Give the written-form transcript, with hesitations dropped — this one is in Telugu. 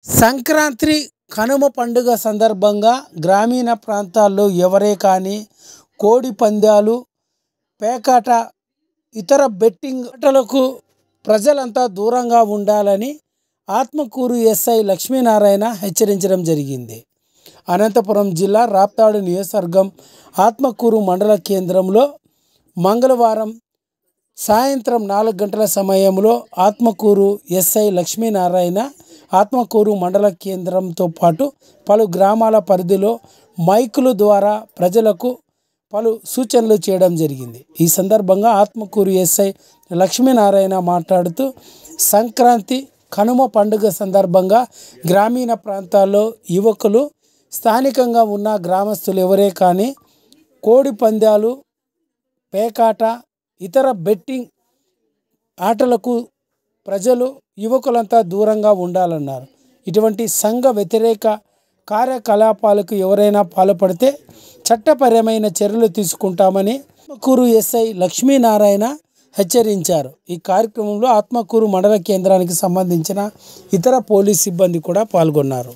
సంక్రాంతి కనుమ పండుగ సందర్భంగా గ్రామీణ ప్రాంతాల్లో ఎవరే కానీ కోడి పందాలు, పేకాట, ఇతర బెట్టింగ్ ఆటలకు ప్రజలంతా దూరంగా ఉండాలని ఆత్మకూరు ఎస్ఐ లక్ష్మీనారాయణ హెచ్చరించడం జరిగింది. అనంతపురం జిల్లా రాప్తాడు నియోజకవర్గం ఆత్మకూరు మండల కేంద్రంలో మంగళవారం సాయంత్రం 4 గంటల సమయంలో ఆత్మకూరు ఎస్ఐ లక్ష్మీనారాయణ ఆత్మకూరు మండల కేంద్రంతో పాటు పలు గ్రామాల పరిధిలో మైకుల ద్వారా ప్రజలకు పలు సూచనలు చేయడం జరిగింది. ఈ సందర్భంగా ఆత్మకూరు ఎస్ఐ లక్ష్మీనారాయణ మాట్లాడుతూ సంక్రాంతి కనుమ పండుగ సందర్భంగా గ్రామీణ ప్రాంతాల్లో యువకులు, స్థానికంగా ఉన్న గ్రామస్తులు ఎవరే కానీ కోడి పందాలు, పేకాట, ఇతర బెట్టింగ్ ఆటలకు ప్రజలు, యువకులంతా దూరంగా ఉండాలన్నారు. ఇటువంటి సంఘ వ్యతిరేక కార్యకలాపాలకు ఎవరైనా పాల్పడితే చట్టపరమైన చర్యలు తీసుకుంటామని ఆత్మకూరు ఎస్ఐ లక్ష్మీనారాయణ హెచ్చరించారు. ఈ కార్యక్రమంలో ఆత్మకూరు మండల కేంద్రానికి సంబంధించిన ఇతర పోలీస్ సిబ్బంది కూడా పాల్గొన్నారు.